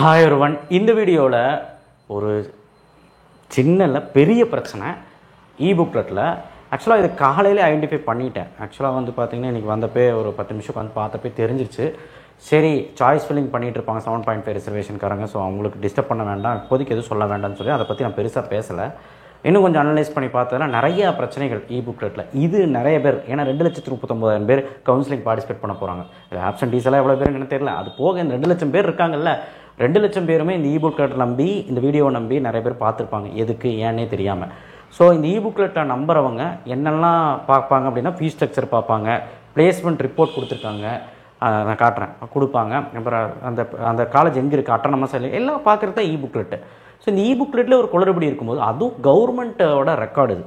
Hi ஒருவன் இந்த வீடியோவில் ஒரு சின்ன பெரிய பிரச்சனை இபுக்லெட்டில். ஆக்சுவலாக இது காலையில் ஐடென்டிஃபை பண்ணிட்டேன். ஆக்சுவலாக வந்து பார்த்திங்கன்னா இன்றைக்கி வந்தப்போ ஒரு 10 நிமிஷம் வந்து பார்த்தப்போ தெரிஞ்சிருச்சு. சரி, சாய்ஸ் ஃபில்லிங் பண்ணிகிட்டு இருப்பாங்க 7.5 ரிசர்வேஷன்காரங்க. ஸோ அவங்களுக்கு டிஸ்டர்ப் பண்ண வேண்டாம், இப்போதைக்கு எதுவும் சொல்ல வேண்டாம்னு சொல்லி அதை பற்றி நான் பெருசாக பேசலை. இன்னும் கொஞ்சம் அனலைஸ் பண்ணி பார்த்ததுனா நிறையா பிரச்சனைகள் இபுக்லெட்டில். இது நிறைய பேர், ஏன்னா 2,39,000 பேர் கவுன்சிலிங் பார்ட்டிசிபேட் பண்ண போகிறாங்க. ஆப்சன்டீஸ் எல்லாம் எவ்வளோ பேர் எனக்கு தெரியல. அது போக இந்த 2 லட்சம் பேர் இருக்காங்கல்ல, 2 லட்சம் பேருமே இந்த இபுக்லெட்டை நம்பி, இந்த வீடியோவை நம்பி நிறைய பேர் பார்த்துருப்பாங்க, எதுக்கு ஏன்னே தெரியாமல். ஸோ இந்த இபுக்லெட்டை நம்புறவங்க என்னெல்லாம் பார்ப்பாங்க அப்படின்னா, ஃபீஸ் ஸ்ட்ரக்சர் பார்ப்பாங்க, பிளேஸ்மெண்ட் ரிப்போர்ட் கொடுத்துருக்காங்க, நான் காட்டுறேன், கொடுப்பாங்க. அப்புறம் அந்த அந்த காலேஜ் எங்கே இருக்குது, அட்டானமஸ் இல்லை, எல்லாம் பார்க்குறது தான் இபுக்லெட்டு. ஸோ இந்த இபுக்லெட்டில் ஒரு குளறுபடி இருக்கும்போது, அதுவும் கவர்மெண்ட்டோட ரெக்கார்டு இது.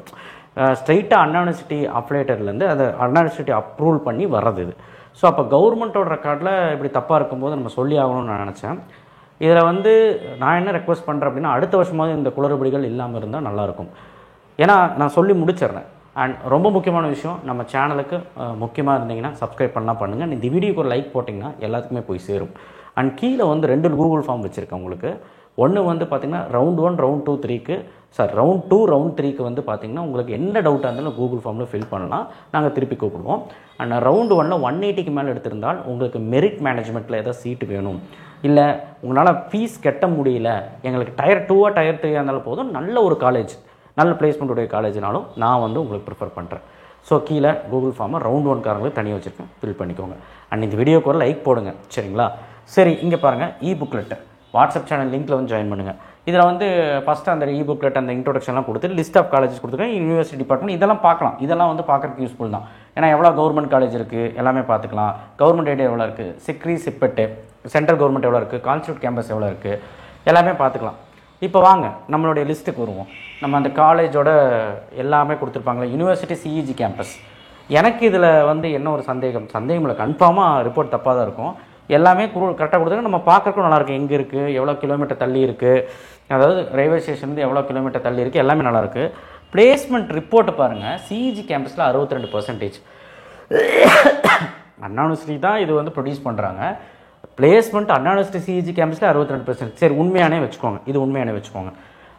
ஸ்ட்ரைட்டாக அண்ணா யூனிவர்சிட்டி அப்ளேட்டர்லேருந்து அதை அண்ணா யூனிவர்சிட்டி அப்ரூவல் பண்ணி வர்றது இது. ஸோ அப்போ கவர்மெண்ட்டோட ரெக்கார்டில் இப்படி தப்பாக இருக்கும்போது நம்ம சொல்லி ஆகணும்னு நான் நினச்சேன். இதில் வந்து நான் என்ன ரெக்வஸ்ட் பண்ணுறேன் அப்படின்னா, அடுத்த வருஷமாவது இந்த குளறுபடிகள் இல்லாமல் இருந்தால் நல்லாயிருக்கும். ஏன்னா நான் சொல்லி முடிச்சிடுறேன். அண்ட் ரொம்ப முக்கியமான விஷயம், நம்ம சேனலுக்கு முக்கியமாக இருந்தீங்கன்னா சப்ஸ்கிரைப் பண்ணலாம் பண்ணுங்கள். இந்த வீடியோக்கு ஒரு லைக் போட்டிங்கன்னா எல்லாத்துக்குமே போய் சேரும். அண்ட் கீழே வந்து 2 கூகுள் ஃபார்ம் வச்சுருக்கேன் உங்களுக்கு. ஒன்று வந்து பார்த்திங்கன்னா ரவுண்ட் 1, ரவுண்ட் 2, 3க்கு ரவுண்ட் 2, ரவுண்ட் 3க்கு வந்து பார்த்திங்கன்னா உங்களுக்கு என்ன டவுட்டாக இருந்தாலும் கூகுள் ஃபார்மில் ஃபில் பண்ணலாம், நாங்கள் திருப்பி கூப்பிடுவோம். அண்ட் ரவுண்டு 1ல் 180க்கு மேலே எடுத்திருந்தால் உங்களுக்கு மெரிட் மேனேஜ்மெண்ட்டில் ஏதாவது சீட்டு வேணும், இல்லை உங்களால் ஃபீஸ் கட்ட முடியல, எங்களுக்கு டயர் 2 டயர் 3 இருந்தாலும் போதும், நல்ல ஒரு காலேஜ், நல்ல பிளேஸ்மெண்ட்டுடைய காலேஜ்னாலும் நான் வந்து உங்களுக்கு ப்ரிஃபர் பண்ணுறேன். ஸோ கீழே கூகுள் ஃபார்மை ரவுண்ட் 1காரங்களுக்கு தனியாக வச்சுருக்கேன், ஃபில் பண்ணிக்கோங்க. அண்ட் இந்த வீடியோக்கு ஒரு லைக் போடுங்க, சரிங்களா? சரி, இங்கே பாருங்கள், இபுக்லெட்டு வாட்ஸ்அப் சேனல் லிங்க்கில் வந்து ஜாயின் பண்ணுங்கள். இதில் வந்து ஃபஸ்ட்டு அந்த இபுக்லெட் அந்த இன்ட்ரோடக்ஷன்லாம் கொடுத்து லிஸ்ட் ஆஃப் காலேஜஸ் கொடுத்துருக்கேன், யூனிவர்சிட்டி டிபார்ட்மெண்ட் இதெல்லாம் பார்க்கலாம். இதெல்லாம் வந்து பார்க்குறதுக்கு யூஸ்ஃபுல் தான். ஏன்னா எவ்வளோ கவர்மெண்ட் காலேஜ் இருக்குது எல்லாமே பார்த்துக்கலாம். கவர்மெண்ட் ஐடியா எவ்வளோ இருக்குது, சிக்ரி சிப்பெட்டு, சென்ட்ரல் கவர்மெண்ட் எவ்வளோ இருக்குது, கான்ஸ்டியூட் கேம்பஸ் எவ்வளோ இருக்குது, எல்லாமே பார்த்துக்கலாம். இப்போ வாங்க நம்மளுடைய லிஸ்ட்டுக்கு வருவோம். நம்ம அந்த காலேஜோட எல்லாமே கொடுத்துருப்பாங்களே, யூனிவர்சிட்டி சிஇஜி கேம்பஸ். எனக்கு இதில் வந்து என்ன ஒரு சந்தேகம் இல்லை, கன்ஃபார்மாக ரிப்போர்ட் தப்பாக தான் இருக்கும். எல்லாமே கரெக்டாக கொடுத்துருங்க. நம்ம பார்க்குறக்கும் நல்லாயிருக்கு, எங்கே இருக்குது, எவ்வளோ கிலோமீட்டர் தள்ளி இருக்குது, அதாவது ரயில்வே ஸ்டேஷன்லேருந்து எவ்வளோ கிலோமீட்டர் தள்ளி இருக்குது, எல்லாமே நல்லாயிருக்கு. பிளேஸ்மெண்ட் ரிப்போர்ட்டு பாருங்கள், சிஇஜி கேம்பஸில் 62%. அண்ணா யூனிவர்சிட்டி தான் இது வந்து ப்ரொடியூஸ் பண்ணுறாங்க. பிளேஸ்மெண்ட் அண்ணா யூனிவர்சிட்டி சிஇஜி கேம்பஸில் 62%. சரி, உண்மையானே வச்சுக்கோங்க, இது உண்மையானே வச்சுக்கோங்க.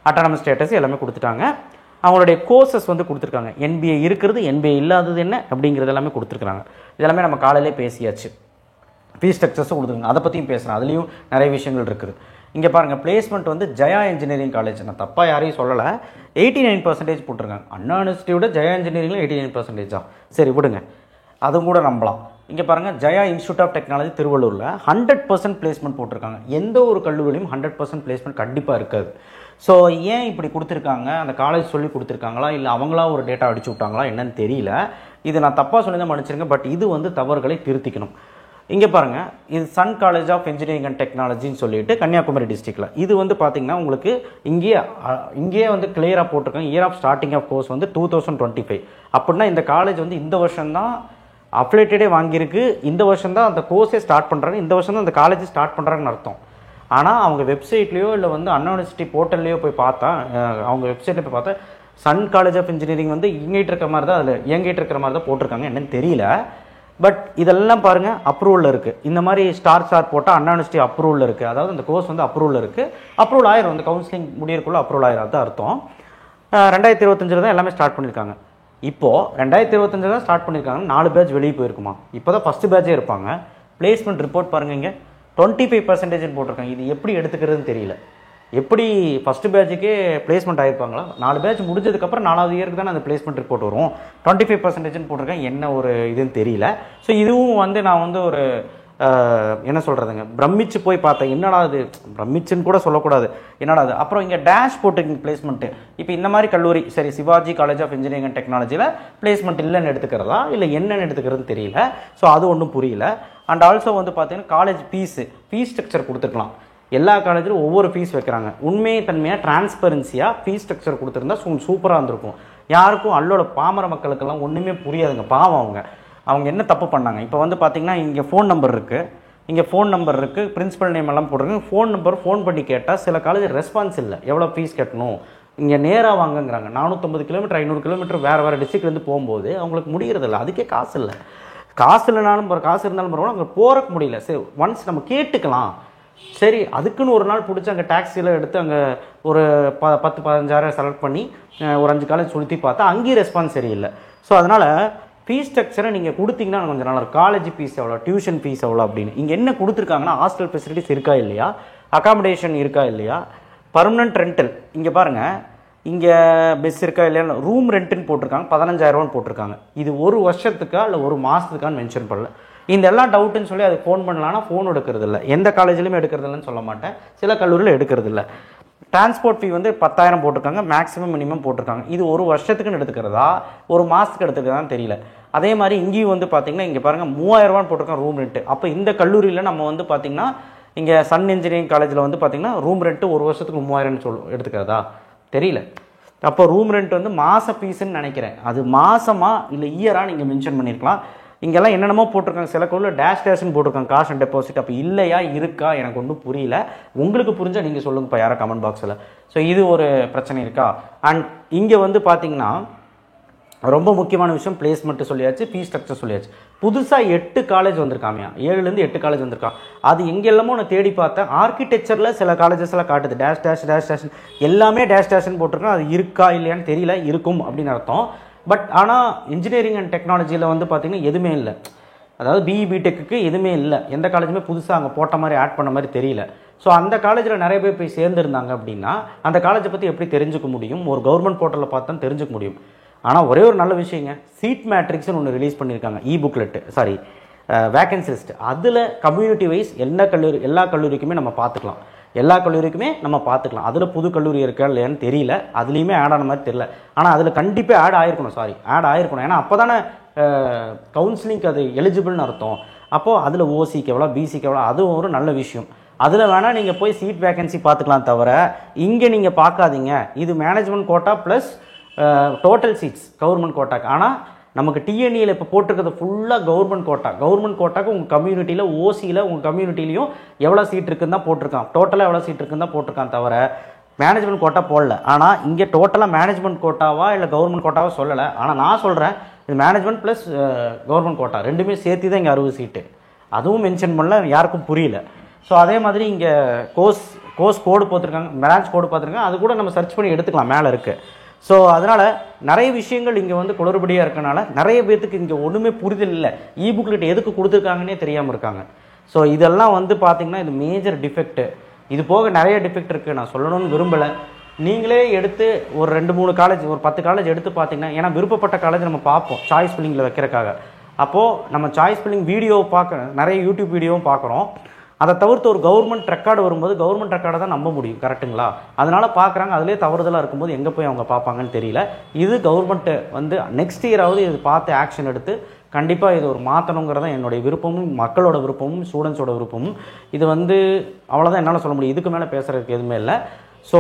அட்டானமஸ் ஸ்டேட்டஸ் எல்லாமே கொடுத்துட்டாங்க. அவங்களுடைய கோர்சஸ் வந்து கொடுத்துருக்காங்க, என்பிஏ இருக்கிறது, என்பிஏ இல்லாதது என்ன அப்படிங்கிறது எல்லாமே கொடுத்துருக்காங்க. இதெல்லாமே நம்ம காலையிலே பேசியாச்சு. ஃபீஸ் ஸ்ட்ரக்சர்ஸும் கொடுத்துருங்க, அதை பற்றியும் பேசுகிறேன், அதுலேயும் நிறைய விஷயங்கள் இருக்குது. இங்கே பாருங்கள், பிளேஸ்மெண்ட் வந்து ஜெயா இன்ஜினியரிங் காலேஜ், நான் தப்பாக யாரையும் சொல்லலை, 89% போட்டிருக்காங்க. அண்ணா யூனிவர்சிட்டியோட ஜெயா இன்ஜினியரிங்கில் 89%. சரி விடுங்க, அதுவும் கூட நம்பலாம். இங்கே பாருங்கள், ஜெயா இன்ஸ்டியூட் ஆஃப் டெக்னாலஜி திருவள்ளூரில் 100% பிளேஸ்மெண்ட் போட்டிருக்காங்க. எந்த ஒரு கல்லூரியிலையும் 100% பிளேஸ்மெண்ட் கண்டிப்பாக இருக்காது. ஸோ ஏன் இப்படி கொடுத்துருக்காங்க, அந்த காலேஜ் சொல்லி கொடுத்துருக்காங்களா, இல்லை அவங்களா ஒரு டேட்டா அடிச்சு விட்டாங்களா என்னன்னு தெரியல. இது நான் தப்பாக சொல்லி தான் மன்னிச்சிருங்க, பட் இது வந்து தவறுகளை திருத்திக்கணும். இங்கே பாருங்கள், இது Sun college of engineering and டெக்னாலஜின்னு சொல்லிட்டு கன்னியாகுமரி டிஸ்ட்ரிக்டில். இது வந்து பார்த்திங்கன்னா உங்களுக்கு இங்கேயே வந்து கிளியராக போட்டிருக்காங்க. Year of starting of course வந்து 2025. அப்படின்னா இந்த காலேஜ் வந்து இந்த வருஷம்தான் அப்ளேட்டடே வாங்கியிருக்கு, இந்த வருஷம் தான் அந்த கோர்ஸே ஸ்டார்ட் பண்ணுறாங்க, இந்த வருஷம் தான் அந்த காலேஜ் ஸ்டார்ட் பண்ணுறாங்கன்னு அர்த்தம். ஆனால் அவங்க வெப்சைட்லேயோ இல்லை வந்து அண்ணா யூனிவர்சிட்டி போர்ட்டல்லையோ போய் பார்த்தா, அவங்க வெப்சைட்டில் போய் பார்த்தா சன் காலேஜ் ஆஃப் இன்ஜினியரிங் வந்து இயங்கிட்டு இருக்கிற மாதிரி தான், அதில் இயங்கிட்டு இருக்கிற மாதிரி தான் போட்டிருக்காங்க, என்னன்னு தெரியல. பட் இதெல்லாம் பாருங்கள், அப்ரூவலில் இருக்குது. இந்த மாதிரி ஸ்டார் போட்டால் அண்ணா யூனிவர்சிட்டி அப்ரூவலில் இருக்குது, அதாவது அந்த கோர்ஸ் வந்து அப்ரூவலில் இருக்குது. அப்ரூவல் ஆயிரும், அந்த கவுன்சிலிங் முடியறக்குள்ளே அப்ரூவல் ஆயிரும், அதுதான் அர்த்தம். 2025 தான் எல்லாமே ஸ்டார்ட் பண்ணியிருக்காங்க. இப்போது 2025 தான் ஸ்டார்ட் பண்ணியிருக்காங்க, 4 பேட்ச் வெளியே போயிருக்குமா, இப்போ தான் ஃபஸ்ட்டு பேட்சே இருப்பாங்க. பிளேஸ்மெண்ட் ரிப்போர்ட் பாருங்கள், இங்கே 25% போட்டிருக்காங்க. இது எப்படி எடுத்துக்கிறதுன்னு தெரியல. எப்படி ஃபஸ்ட்டு பேட்சுக்கே பிளேஸ்மெண்ட் ஆகிருப்பாங்களா? 4 பேட்ச் முடிஞ்சதுக்கப்புறம் 4வது இயருக்கு தானே அந்த பிளேஸ்மெண்ட் ரிப்போர்ட் வரும். 25% போட்டிருக்கேன், என்ன ஒரு இதுன்னு தெரியல. ஸோ இதுவும் வந்து நான் வந்து ஒரு என்ன சொல்கிறதுங்க, பிரமிச்சு போய் பார்த்தேன். என்னடா அது, பிரமிச்சுன்னு கூட சொல்லக்கூடாது, என்னடா அது. அப்புறம் இங்கே டேஷ் போட்டிருக்கீங்க பிளேஸ்மெண்ட்டு. இப்போ இந்த மாதிரி கல்லூரி, சரி Shivaji college of engineering and டெக்னாலஜியில் பிளேஸ்மெண்ட் இல்லைன்னு எடுத்துக்கிறதா, இல்லை என்னென்னு எடுத்துக்கிறதுன்னு தெரியல. ஸோ அது ஒன்றும் புரியல. அண்ட் ஆல்சோ வந்து பார்த்தீங்கன்னா காலேஜ் ஃபீஸ் ஸ்ட்ரக்சர் கொடுத்துருக்கலாம். எல்லா காலேஜிலும் ஒவ்வொரு ஃபீஸ் வைக்கிறாங்க. உண்மையை தன்மையாக டிரான்ஸ்பரன்சியாக ஃபீஸ் ஸ்ட்ரக்சர் கொடுத்துருந்தா சூப்பராக இருந்திருக்கும். யாருக்கும் அல்லோட பாமர மக்களுக்கெல்லாம் ஒன்றுமே புரியாதுங்க, பாவம். அவங்க என்ன தப்பு பண்ணாங்க. இப்போ வந்து பார்த்திங்கன்னா இங்கே ஃபோன் நம்பர் இருக்குது, பிரின்சிபல் நேம் எல்லாம் போட்டிருக்கு. ஃபோன் பண்ணி கேட்டால் சில காலேஜ் ரெஸ்பான்ஸ் இல்லை, எவ்வளோ ஃபீஸ் கட்டணும், இங்கே நேராக வாங்குங்கிறாங்க. 450 கிலோமீட்டர் 500 கிலோமீட்டர் வேறு டிஸ்ட்ரிக்ட்லேருந்து போகும்போது அவங்களுக்கு முடிகிறதில்ல, அதுக்கே காசு இல்லை. காசு இல்லைனாலும் காசு இருந்தாலும் பரவாயில்ல, அங்கே போகிறக்கு முடியல. சரி, ஒன்ஸ் நம்ம கேட்டுக்கலாம், சரி அதுக்குன்னு ஒரு நாள் பிடிச்சி அங்கே டாக்ஸியில் எடுத்து அங்கே ஒரு 10-15 செலக்ட் பண்ணி ஒரு 5 காலேஜ் சுற்றி பார்த்தா அங்கேயும் ரெஸ்பான்ஸ் சரியில்லை. ஸோ அதனால் ஃபீஸ் ஸ்ட்ரக்சரை நீங்கள் கொடுத்தீங்கன்னா கொஞ்சம் நல்லா இருக்கும். காலேஜ் ஃபீஸ் எவ்வளோ, டியூஷன் ஃபீஸ் எவ்வளோ அப்படின்னு இங்கே என்ன கொடுத்துருக்காங்கன்னா ஹாஸ்டல் ஃபெசிலிட்டிஸ் இருக்கா இல்லையா, அகாமடேஷன் இருக்கா இல்லையா, பர்மனன்ட் ரெண்டல் இங்கே பாருங்கள், இங்கே பெஸ் இருக்கா இல்லையா, ரூம் ரெண்ட்டுன்னு போட்டிருக்காங்க 15,000 போட்டிருக்காங்க. இது ஒரு வருஷத்துக்கா இல்லை ஒரு மாதத்துக்கான்னு மென்ஷன் பண்ணல. இந்த எல்லாம் டவுட்டுன்னு சொல்லி அதுக்கு ஃபோன் பண்ணலான்னா ஃபோன் எடுக்கிறது இல்லை, எந்த காலேஜ்லையுமே எடுக்கிறது இல்லைன்னு சொல்ல மாட்டேன், சில கல்லூரியில் எடுக்கிறது இல்லை. டிரான்ஸ்போர்ட் ஃபீ வந்து 10,000 போட்டிருக்காங்க, மேக்ஸிமம் மினிமம் போட்டிருக்காங்க. இது ஒரு வருஷத்துக்குன்னு எடுத்துக்கிறதா ஒரு மாதத்துக்கு எடுத்துக்கிறதான்னு தெரியல. அதே மாதிரி இங்கேயும் வந்து பார்த்திங்கன்னா இங்கே பாருங்கள் 3,000 போட்டிருக்காங்க ரூம் ரெண்ட்டு. அப்போ இந்த கல்லூரியில் நம்ம வந்து பார்த்திங்கன்னா இங்கே சன் இன்ஜினியரிங் காலேஜில் வந்து பார்த்திங்கன்னா ரூம் ரெண்ட்டு ஒரு வருஷத்துக்கு 3,000 எடுத்துக்கிறதா தெரியல. அப்போ ரூம் ரெண்ட் வந்து மாத ஃபீஸுன்னு நினைக்கிறேன், அது மாதமா இல்லை இயராக நீங்கள் மென்ஷன் பண்ணியிருக்கலாம். இங்கெல்லாம் என்னென்னமோ போட்டிருக்காங்க, சில கோவில் டேஷ்னு போட்டிருக்காங்க காஷ் அண்ட் டெபாசிட். அப்போ இல்லையா இருக்கா எனக்கு ஒன்றும் புரியல. உங்களுக்கு புரிஞ்சால் நீங்கள் சொல்லுங்கப்பா யாரோ கமெண்ட் பாக்ஸில். ஸோ இது ஒரு பிரச்சனை இருக்கா. அண்ட் இங்கே வந்து பார்த்தீங்கன்னா ரொம்ப முக்கியமான விஷயம் பிளேஸ்மெண்ட்டு சொல்லியாச்சு, ஃபீஸ் ஸ்ட்ரக்சர் சொல்லியாச்சு. புதுசாக 8 காலேஜ் வந்திருக்காமையா, 7லேருந்து 8 காலேஜ் வந்திருக்கான். அது எங்கெல்லாமோ நான் தேடி பார்த்தேன். ஆர்கிடெக்சரில் சில காலேஜஸ்லாம் காட்டுது டேஷ் எல்லாமே டேஷ்னு போட்டிருக்கேன். அது இருக்கா இல்லையான்னு தெரியல, இருக்கும் அப்படின்னு அர்த்தம். பட் ஆனால் இன்ஜினியரிங் அண்ட் டெக்னாலஜியில் வந்து பார்த்திங்கன்னா எதுவுமே இல்லை, அதாவது பிஇ பிடெக்கு எதுவுமே இல்லை, எந்த காலேஜுமே புதுசாக அங்கே போட்ட மாதிரி ஆட் பண்ண மாதிரி தெரியல. ஸோ அந்த காலேஜில் நிறைய பேர் போய் சேர்ந்துருந்தாங்க அப்படின்னா அந்த காலேஜை பற்றி எப்படி தெரிஞ்சுக்க முடியும், ஒரு கவர்மெண்ட் போர்ட்டலில் பார்த்தா தெரிஞ்சுக்க முடியும். ஆனால் ஒரே ஒரு நல்ல விஷயங்க, சீட் மேட்ரிக்ஸ்னு ஒன்று ரிலீஸ் பண்ணியிருக்காங்க, வேக்கன்சி லிஸ்ட். அதில் கம்யூனிட்டி வைஸ் எல்லா கல்லூரிக்குமே நம்ம பார்த்துக்கலாம், அதில் புது கல்லூரி இருக்கா இல்லையான்னு தெரியல, அதுலேயுமே ஆட் ஆன மாதிரி தெரியல. ஆனால் அதில் கண்டிப்பாக ஆட் ஆகிருக்கணும், ஏன்னா அப்போ தானே கவுன்சிலிங்க்கு அது எலிஜிபிள்னு அர்த்தம். அப்போது அதில் ஓசிக்கு எவ்வளோ, பிசிக்கு எவ்வளோ, அதுவும் ஒரு நல்ல விஷயம். அதில் வேணால் நீங்கள் போய் சீட் வேக்கன்சி பார்த்துக்கலாம், தவிர இங்கே நீங்கள் பார்க்காதீங்க. இது management quota plus total seats government கோட்டாக்கு. ஆனால் நமக்கு டிஎன்இயில் இப்போ போட்டிருக்கிறது ஃபுல்லாக கவர்மெண்ட் கோட்டாக்கு உங்கள் கம்யூனிட்டியில் ஓசியில் உங்கள் கம்யூனிட்டிலையும் எவ்வளோ சீட் இருக்குன்னு தான் போட்டிருக்கான், டோட்டலாக எவ்வளோ சீட் இருக்குன்னு தான் போட்டிருக்கான், தவிர மேனேஜ்மெண்ட் கோட்டா போடல. ஆனால் இங்கே டோட்டலாக மேனேஜ்மெண்ட் கோட்டாவா இல்லை கவர்மெண்ட் கோட்டாவா சொல்லலை. ஆனால் நான் சொல்கிறேன் இது மேனேஜ்மெண்ட் ப்ளஸ் கவர்மெண்ட் கோட்டா ரெண்டுமே சேர்த்து தான் இங்கே 60 சீட்டு, அதுவும் மென்ஷன் பண்ணல, யாருக்கும் புரியல. ஸோ அதே மாதிரி இங்கே கோர்ஸ் கோடு பார்த்துருக்காங்க, பிரான்ச் கோடு பார்த்துருக்காங்க, அது கூட நம்ம சர்ச் பண்ணி எடுத்துக்கலாம், மேலே இருக்குது. ஸோ அதனால் நிறைய விஷயங்கள் இங்கே வந்து குளறுபடியாக இருக்கனால நிறைய பேர்த்துக்கு இங்கே ஒன்றுமே புரிதல் இல்லை, புக்லெட் எதுக்கு கொடுத்துருக்காங்கன்னே தெரியாமல் இருக்காங்க. ஸோ இதெல்லாம் வந்து பார்த்திங்கன்னா இது மேஜர் டிஃபெக்ட்டு. இது போக நிறைய டிஃபெக்ட் இருக்குது, நான் சொல்லணும்னு விரும்பலை. நீங்களே எடுத்து ஒரு 2-3 காலேஜ், ஒரு 10 காலேஜ் எடுத்து பார்த்தீங்கன்னா, ஏன்னா விருப்பப்பட்ட காலேஜ் நம்ம பார்ப்போம் சாய்ஸ் ஃபில்லிங்கில் வைக்கிறக்காக. அப்போது நம்ம சாய்ஸ் ஃபில்லிங் வீடியோ நிறைய யூடியூப் வீடியோவும் பார்க்குறோம். அதை தவிர்த்து ஒரு கவர்மெண்ட் ரெக்கார்டு வரும்போது கவர்மெண்ட் ரெக்கார்டை தான் நம்ப முடியும், கரெக்டுங்களா? அதனால் பார்க்குறாங்க, அதிலே தவறுதலாக இருக்கும்போது எங்கே போய் அவங்க பார்ப்பாங்கன்னு தெரியல. இது கவர்மெண்ட்டு வந்து நெக்ஸ்ட் இயராவது இது பார்த்து ஆக்ஷன் எடுத்து கண்டிப்பாக இது ஒரு மாற்றணுங்கிறதான் என்னுடைய விருப்பமும், மக்களோட விருப்பமும், ஸ்டூடெண்ட்ஸோட விருப்பமும். இது வந்து அவ்வளோதான் என்னால் சொல்ல முடியும், இதுக்கு மேலே பேசுகிறதுக்கு எதுவுமே இல்லை. ஸோ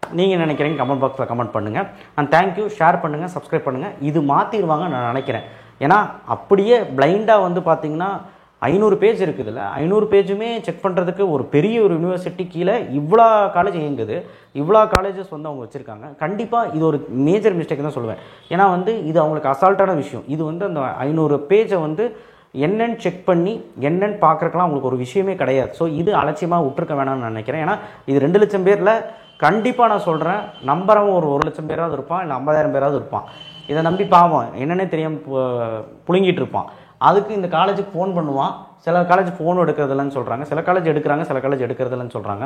நீங்கள் நினைக்கிறீங்க கமெண்ட் பாக்ஸில் கமெண்ட் பண்ணுங்கள். அண்ட் தேங்க்யூ, ஷேர் பண்ணுங்கள், சப்ஸ்கிரைப் பண்ணுங்கள். இது மாற்றிடுவாங்க நான் நினைக்கிறேன். ஏன்னா அப்படியே பிளைண்டாக வந்து பார்த்திங்கன்னா 500 பேஜ் இருக்குதுல்ல, 500 பேஜுமே செக் பண்ணுறதுக்கு ஒரு பெரிய ஒரு யூனிவர்சிட்டி கீழே இவ்வளோ காலேஜ் இயங்குது, இவ்வளோ காலேஜஸ் வந்து அவங்க வச்சுருக்காங்க. கண்டிப்பாக இது ஒரு மேஜர் மிஸ்டேக் தான் சொல்லுவேன். ஏன்னா வந்து இது அவங்களுக்கு அசால்ட்டான விஷயம். இது வந்து அந்த 500 பேஜை வந்து என்னென்னு செக் பண்ணி என்னென்னு பார்க்குறக்கெல்லாம் அவங்களுக்கு ஒரு விஷயமே கிடையாது. ஸோ இது அலட்சியமாக விட்டுருக்க வேணாம்னு நினைக்கிறேன். ஏன்னா இது 2 லட்சம் பேரில் கண்டிப்பாக நான் சொல்கிறேன், நம்புறவன் ஒரு 1 லட்சம் பேராவது இருப்பான், இல்லை 50,000 பேராவது இருப்பான். இதை நம்பி பாவம் என்னென்னே தெரியாமல் புழுங்கிட்டு இருப்பான். அதுக்கு இந்த காலேஜுக்கு ஃபோன் பண்ணுவான், சில காலேஜ் ஃபோன் எடுக்கிறதில்லன்னு சொல்கிறாங்க, சில காலேஜ் எடுக்கிறாங்க, சில காலேஜ் எடுக்கிறதில்லன்னு சொல்கிறாங்க.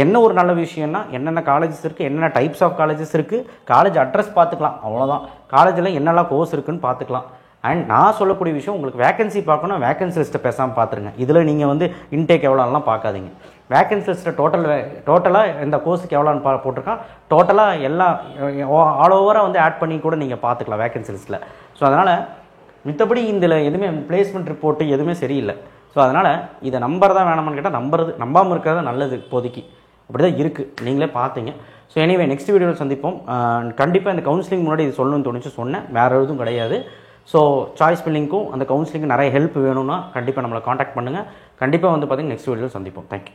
என்ன ஒரு நல்ல விஷயம்னா என்னென்ன காலேஜஸ் இருக்குது, என்னென்ன டைப்ஸ் ஆஃப் காலேஜஸ் இருக்குது, காலேஜ் அட்ரஸ் பார்த்துக்கலாம், அவ்வளோதான். காலேஜில் என்னெல்லாம் கோர்ஸ் இருக்குதுன்னு பார்த்துக்கலாம். அண்ட் நான் சொல்லக்கூடிய விஷயம், உங்களுக்கு வேக்கன்சி பார்க்கணும், வேக்கன்சி லிஸ்ட்டை பேசாமல் பார்த்துருங்க. இதில் நீங்கள் வந்து இன்டேக் எவ்வளோலாம் பார்க்காதீங்க. வேக்கன்சி லிஸ்ட்டை டோட்டலாக இந்த கோர்ஸுக்கு எவ்வளோன்னு போட்டிருக்கான், டோட்டலாக எல்லாம் ஆல் ஓவராக வந்து ஆட் பண்ணி கூட நீங்கள் பார்த்துக்கலாம் வேக்கன்சி லிஸ்ட்டில். ஸோ அதனால் மித்தபடி இதில் எதுவுமே பிளேஸ்மெண்ட் ரிப்போர்ட்டு எதுவுமே சரியில்லை. ஸோ அதனால் இதை நம்புறதா வேணாமான்னு கேட்டால் நம்பாமல் இருக்கிறதா நல்லது. இப்போதைக்கு அப்படி தான் இருக்குது, நீங்களே பார்த்தீங்க. ஸோ எனிவே நெக்ஸ்ட் வீடியோவில் சந்திப்போம். கண்டிப்பாக இந்த கவுன்சிலிங் முன்னாடி இது சொல்லணும்னு தோணுச்சு, சொன்னேன், வேறு எதுவும் கிடையாது. ஸோ சாய்ஸ் ஃபில்லிங்க்கும் அந்த கவுன்சிலிங்கும் நிறைய ஹெல்ப் வேணும்னா கண்டிப்பாக நம்மளை காண்டாக்ட் பண்ணுங்கள். கண்டிப்பாக வந்து பார்த்திங்கன்னா நெக்ஸ்ட் வீடியோவில் சந்திப்போம். தேங்க்யூ.